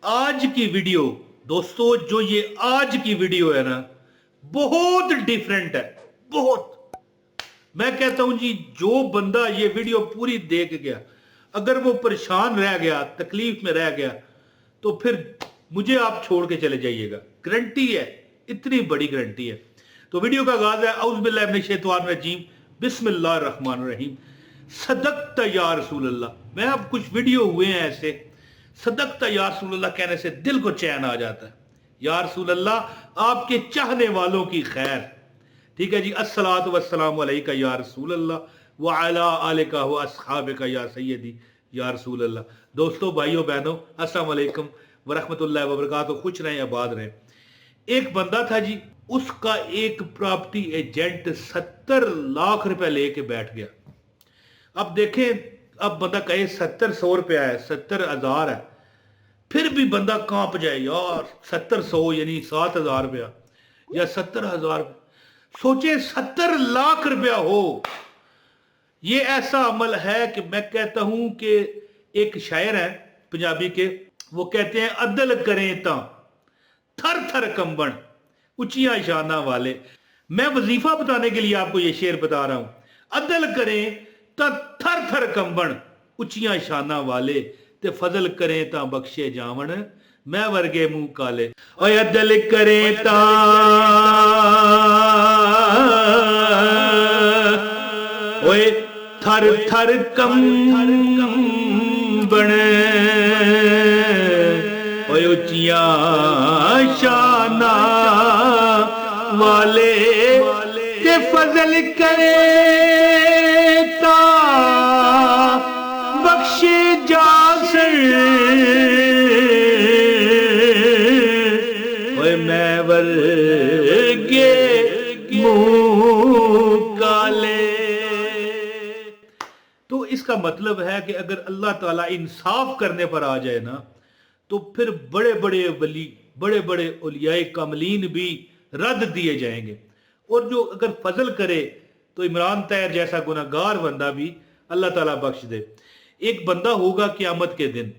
آج کی ویڈیو دوستو، جو یہ آج کی ویڈیو ہے نا، بہت ڈیفرنٹ ہے. بہت. میں کہتا ہوں جی، جو بندہ یہ ویڈیو پوری دیکھ گیا، اگر وہ پریشان رہ گیا، تکلیف میں رہ گیا، تو پھر مجھے آپ چھوڑ کے چلے جائیے گا. گارنٹی ہے، اتنی بڑی گارنٹی ہے. تو ویڈیو کا آغاز ہے اعوذ باللہ من الشیطان الرجیم، بسم اللہ الرحمن الرحیم. صدقت یا رسول اللہ. میں اب کچھ ویڈیو ہوئے ہیں ایسے، صدقت یا رسول اللہ کہنے سے دل کو چین آ جاتا ہے. یا رسول اللہ، آپ کے چاہنے والوں کی خیر. ٹھیک ہے جی. الصلاۃ والسلام علیکہ یا رسول اللہ وعلی آلکہ و اصحابکہ یا سیدی یا رسول اللہ. دوستو، بھائیو، بہنوں، السلام علیکم ورحمۃ اللہ وبرکاتہ. خوش رہیں، آباد رہیں. ایک بندہ تھا جی، اس کا ایک پراپرٹی ایجنٹ 70 لاکھ روپے لے کے بیٹھ گیا. اب دیکھیں، اب بندہ کہے 70 روپے ہے، 70,000 ہے، پھر بھی بندہ کانپ جائے. یار 70 یعنی 7,000 روپیہ یا 70,000. سوچے 70 لاکھ روپیہ ہو. یہ ایسا عمل ہے کہ میں کہتا ہوں کہ ایک شاعر ہے پنجابی کے، وہ کہتے ہیں عدل کریں تا تھر تھر کمبن اونچیاں شانہ والے. میں وظیفہ بتانے کے لیے آپ کو یہ شعر بتا رہا ہوں. عدل کریں تا تھر تھر کمبن اونچیاں شانہ والے، تے فضل کریں تا بخشے جاون میں ورگے منہ کالے. اوے عدل کریں تا اوے تھر تھر کمبن اوے اونچیاں شانہ والے، تے فضل کرے تا بخشے جاسن اوے میں ورگے منہ کالے. تو اس کا مطلب ہے کہ اگر اللہ تعالیٰ انصاف کرنے پر آ جائے نا، تو پھر بڑے بڑے ولی، بڑے بڑے اولیاء کاملین بھی رد دیے جائیں گے. اور جو اگر فضل کرے تو عمران طاہر جیسا گناہگار بندہ بھی اللہ تعالیٰ بخش دے. ایک بندہ ہوگا قیامت کے دن،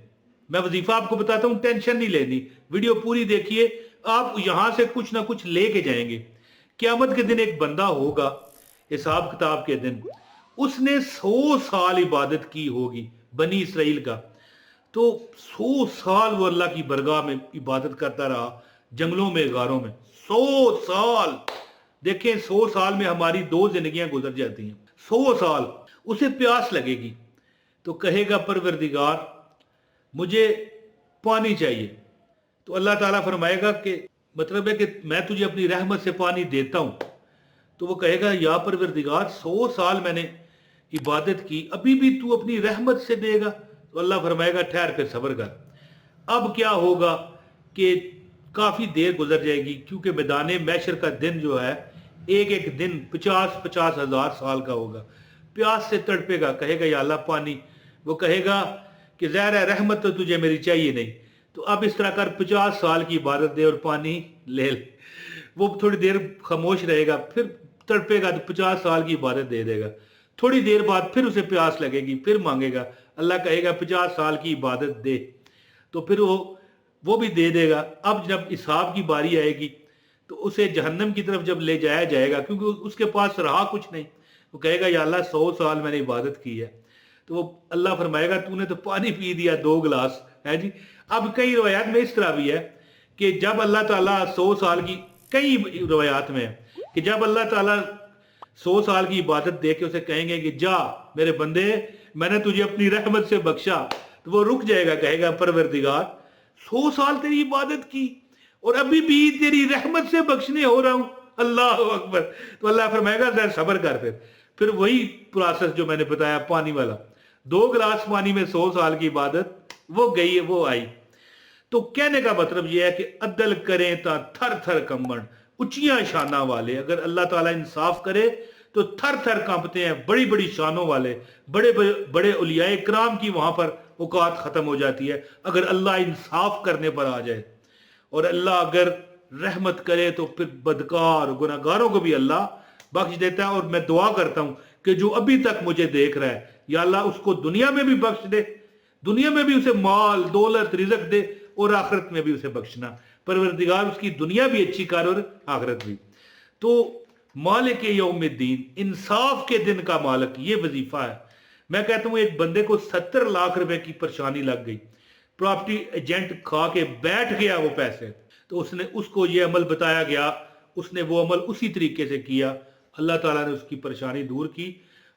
میں وظیفہ آپ کو بتاتا ہوں، ٹینشن نہیں لینی، ویڈیو پوری دیکھیے، آپ یہاں سے کچھ نہ کچھ لے کے جائیں گے. قیامت کے دن ایک بندہ ہوگا، حساب کتاب کے دن، اس نے 100 سال عبادت کی ہوگی بنی اسرائیل کا. تو 100 سال وہ اللہ کی برگاہ میں عبادت کرتا رہا، جنگلوں میں، غاروں میں. 100 سال. دیکھیں 100 سال میں ہماری 2 زندگیاں گزر جاتی ہیں. 100 سال. اسے پیاس لگے گی تو کہے گا پروردگار مجھے پانی چاہیے. تو اللہ تعالیٰ فرمائے گا کہ مطلب ہے کہ میں تجھے اپنی رحمت سے پانی دیتا ہوں. تو وہ کہے گا یا پروردگار 100 سال میں نے عبادت کی، ابھی بھی تو اپنی رحمت سے دے گا؟ تو اللہ فرمائے گا ٹھہر پھر صبر کر. اب کیا ہوگا کہ کافی دیر گزر جائے گی، کیونکہ میدان محشر کا دن جو ہے، ایک ایک دن 50 ہزار سال کا ہوگا. پیاس سے تڑپے گا، کہے گا یا اللہ پانی. وہ کہے گا کہ ظاہر ہے رحمت تو تجھے میری چاہیے نہیں، تو اب اس طرح کر 50 سال کی عبادت دے اور پانی لے لے. وہ تھوڑی دیر خاموش رہے گا، پھر تڑپے گا تو 50 سال کی عبادت دے دے گا. تھوڑی دیر بعد پھر اسے پیاس لگے گی، پھر مانگے گا، اللہ کہے گا 50 سال کی عبادت دے، تو پھر وہ بھی دے دے گا. اب جب حساب کی باری آئے گی تو اسے جہنم کی طرف جب لے جایا جائے گا، کیونکہ اس کے پاس رہا کچھ نہیں، وہ کہے گا یا اللہ 100 سال میں نے عبادت کی ہے. تو وہ اللہ فرمائے گا تو نے تو پانی پی دیا 2 گلاس ہے جی. اب کئی روایات میں اس طرح بھی ہے کہ جب اللہ تعالیٰ 100 سال کی، کئی روایات میں ہے کہ جب اللہ تعالیٰ 100 سال کی عبادت دے کے اسے کہیں گے کہ جا میرے بندے، میں نے تجھے اپنی رحمت سے بخشا، تو وہ رک جائے گا، کہے گا پروردگار 100 سال تیری عبادت کی اور ابھی بھی تیری رحمت سے بخشنے ہو رہا ہوں. اللہ اکبر. تو اللہ فرمائے گا ذرا صبر کر. پھر وہی پروسیس جو میں نے بتایا پانی والا، 2 گلاس پانی میں 100 سال کی عبادت، وہ گئی، وہ آئی. تو کہنے کا مطلب یہ ہے کہ عدل کریں تا تھر تھر کمبن اونچیاں شانہ والے. اگر اللہ تعالیٰ انصاف کرے تو تھر تھر کانپتے ہیں بڑی بڑی شانوں والے. بڑے بڑے اولیاء کرام کی وہاں پر اوقات ختم ہو جاتی ہے اگر اللہ انصاف کرنے پر آ جائے. اور اللہ اگر رحمت کرے تو پھر بدکار گناہگاروں کو بھی اللہ بخش دیتا ہے. اور میں دعا کرتا ہوں کہ جو ابھی تک مجھے دیکھ رہا ہے، یا اللہ اس کو دنیا میں بھی بخش دے، دنیا میں بھی اسے مال دولت رزق دے، اور आखिरत में भी उसे बख्शना, परवरदिगार उसकी दुनिया भी अच्छी कर और आखिरत भी। तो मालिक यौमिद्दीन, इंसाफ के दिन का मालिक, ये वजीफा है। मैं कहता हूँ एक बंदे को 70 लाख रुपए की परेशानी लग गई, प्रॉपर्टी एजेंट खा के बैठ गया वो पैसे, तो उसने उसको ये अमल बताया गया, उसने वो अमल उसी तरीके से किया, अल्लाह ताला ने उसकी परेशानी दूर की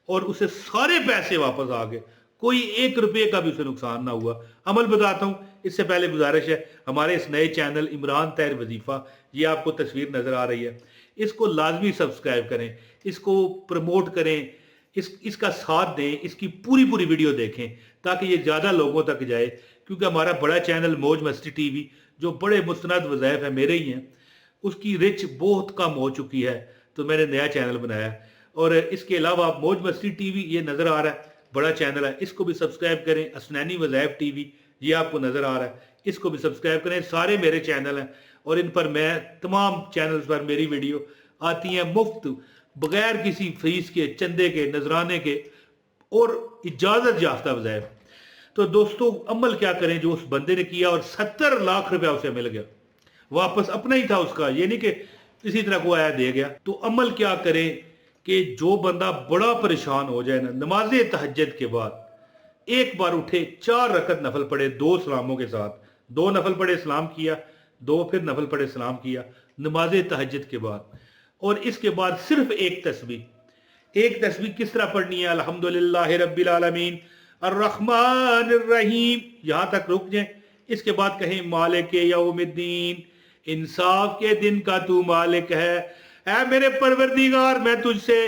और उसे सारे पैसे वापस आ गए, कोई 1 रुपये का भी उसे नुकसान ना हुआ। अमल बताता हूँ, इससे पहले गुजारिश है, हमारे इस नए चैनल इमरान तैर वजीफा, ये आपको तस्वीर नज़र आ रही है, इसको लाजमी सब्सक्राइब करें, इसको प्रमोट करें, इसका साथ दें, इसकी पूरी वीडियो देखें ताकि ये ज़्यादा लोगों तक जाए। क्योंकि हमारा बड़ा चैनल मौज मस्ती टीवी, जो बड़े मुस्तनद वज़ाइफ है मेरे ही हैं, उसकी रिच बहुत कम हो चुकी है, तो मैंने नया चैनल बनाया। और इसके अलावा आप मौज मस्ती टीवी, ये नज़र आ रहा है, बड़ा चैनल है, इसको भी सब्सक्राइब करें। असनैनी वज़ाइफ टीवी, ये आपको नज़र आ रहा है, इसको भी सब्सक्राइब करें। सारे मेरे चैनल हैं और इन पर मैं तमाम चैनल्स पर मेरी वीडियो आती हैं मुफ्त, बगैर किसी फीस के, चंदे के, नजराने के और इजाज़त याफ्ता वज़ाइफ। तो दोस्तों अमल क्या करें जो उस बंदे ने किया और 70 लाख रुपया उसे मिल गया, वापस अपना ही था उसका, ये नहीं कि किसी तरह को आया दे गया। तो अमल क्या करें कि जो बंदा बड़ा परेशान हो जाए ना, नमाज तहज्जुद के बाद एक बार उठे, 4 रकत नफल पढ़े 2 सलामों के साथ, 2 नफल पढ़े सलाम किया, 2 फिर नफल पढ़े सलाम किया नमाज तहज्जुद के बाद। और इसके बाद सिर्फ एक तस्बीह किस तरह पढ़नी है, अल्हम्दुलिल्लाह रब्बिल आलमीन अर्रहमानिर रहीम, यहां तक रुक जाए। इसके बाद कहें मालिक यौमिद्दीन, इंसाफ के दिन का तू मालिक है, ऐ मेरे परवरदिगार मैं तुझसे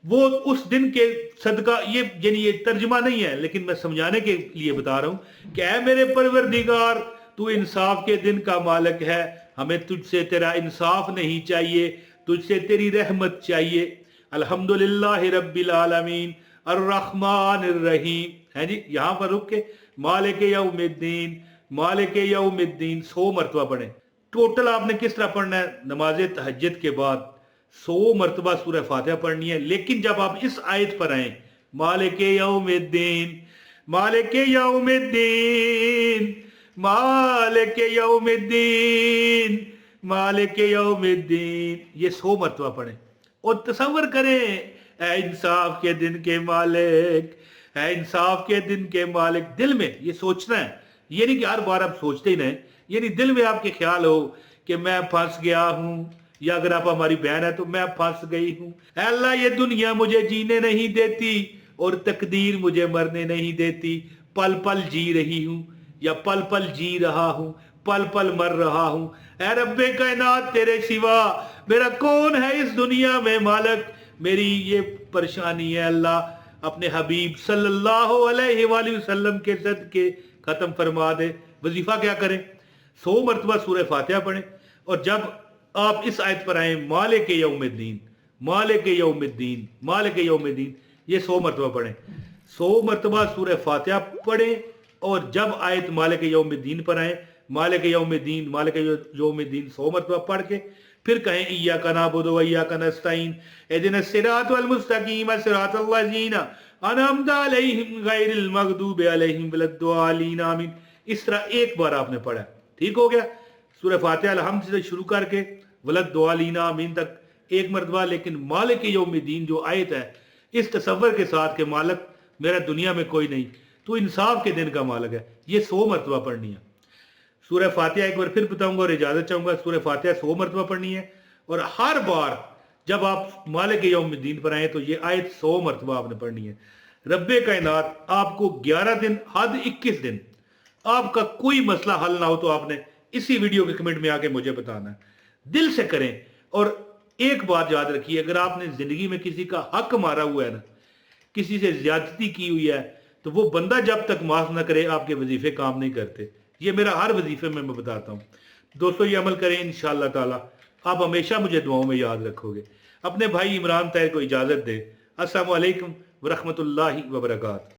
वो उस दिन के सदका, ये यानी ये तर्जुमा नहीं है लेकिन मैं समझाने के लिए बता रहा हूं कि ऐ मेरे परवरदिगार तू इंसाफ के दिन का मालिक है, हमें तुझसे तेरा इंसाफ नहीं चाहिए, तुझसे तेरी रहमत चाहिए। अल्हम्दुलिल्लाह रब्बिल आलमीन अर्रहमानिर रहीम है जी, यहां पर रुक के मालिक यौमिद्दीन, मालिक यौमिद्दीन 100 मरतबा पढ़ें। टोटल आपने किस तरह पढ़ना है, नमाज तहज्जुद के बाद 100 मरतबा सूरह फातिहा पढ़नी है। लेकिन जब आप इस आयत पर आए, मालिक यौमिद्दीन, मालिक यौमिद्दीन, मालिक यौमिद्दीन, मालिक यौमिद्दीन, ये 100 मरतबा पढ़ें और तसव्वुर करें, ऐ इंसाफ के दिन के मालिक, ऐ इंसाफ के दिन के मालिक। दिल में ये सोचना है, ये नहीं कि हर बार आप सोचते ही नहीं, ये नहीं दिल में आपके ख्याल हो कि मैं फंस गया हूं, या अगर आप हमारी बहन है तो मैं फंस गई हूं, अल्लाह ये दुनिया मुझे जीने नहीं देती और तकदीर मुझे मरने नहीं देती, पल पल जी रही हूं या पल पल जी रहा हूं, पल पल मर रहा हूं, ऐ रब्बे कायनात तेरे सिवा मेरा कौन है इस दुनिया में मालिक, मेरी ये परेशानी है अल्लाह, अपने हबीब सल्लल्लाहु अलैहि वसल्लम के सदके खत्म फरमा दे। वजीफा क्या करें, 100 मरतबा सूरह फातिहा पढ़ें और जब आप इस आयत पर आए मालिक यौमिद्दीन, मालिक यौमिद्दीन, मालिक यौमिद्दीन, ये 100 मरतबा पढ़ें, 100 मरतबा सूरह फातिहा पढ़ें और जब आयत मालिक यौमिद्दीन पर आए, मालिक यौमिद्दीन, मालिक यौमिद्दीन 100 मरतबा पढ़ के फिर कहें इय्याका नअबुदु व इय्याका नस्तईन इहदिनस सिरातल मुस्तकीम सिरातल लज़ीना अनअमता अलैहिम गैरिल मग़दूबि अलैहिम वलद्दालिन आमीन। इस तरह एक बार आपने पढ़ा, ठीक हो गया। सूरह फातिहा अलहम्द से शुरू करके वलद्दालिन आमीन तक एक मरतबा। लेकिन मालिक यौमिद्दीन जो आयत है, इस तसव्वुर के साथ कि मालिक मेरा दुनिया में कोई नहीं, तो इंसाफ के दिन का मालिक है, ये 100 मरतबा पढ़नी है। सूरह फातिहा एक बार फिर बताऊंगा और इजाजत चाहूंगा, सूरह फातिहा 100 मरतबा पढ़नी है और हर बार जब आप मालिक यौमिद्दीन पर आए तो ये आयत 100 मरतबा आपने पढ़नी है। रब्बे कायनात आपको 11 दिन हद 21 दिन आपका कोई मसला हल ना हो तो आपने इसी वीडियो के कमेंट में आके मुझे बताना है, दिल से करें। और एक बात याद रखिए, अगर आपने जिंदगी में किसी का हक मारा हुआ है ना, किसी से ज्यादती की हुई है, तो वो बंदा जब तक माफ ना करे आपके वजीफे काम नहीं करते। ये मेरा हर वजीफे में मैं बताता हूँ। दोस्तों ये अमल करें, इंशाअल्लाह ताला आप हमेशा मुझे दुआओं में याद रखोगे। अपने भाई इमरान तैर को इजाज़त दे। अस्सलामु अलैकुम व रहमतुल्लाहि व बरकातहू।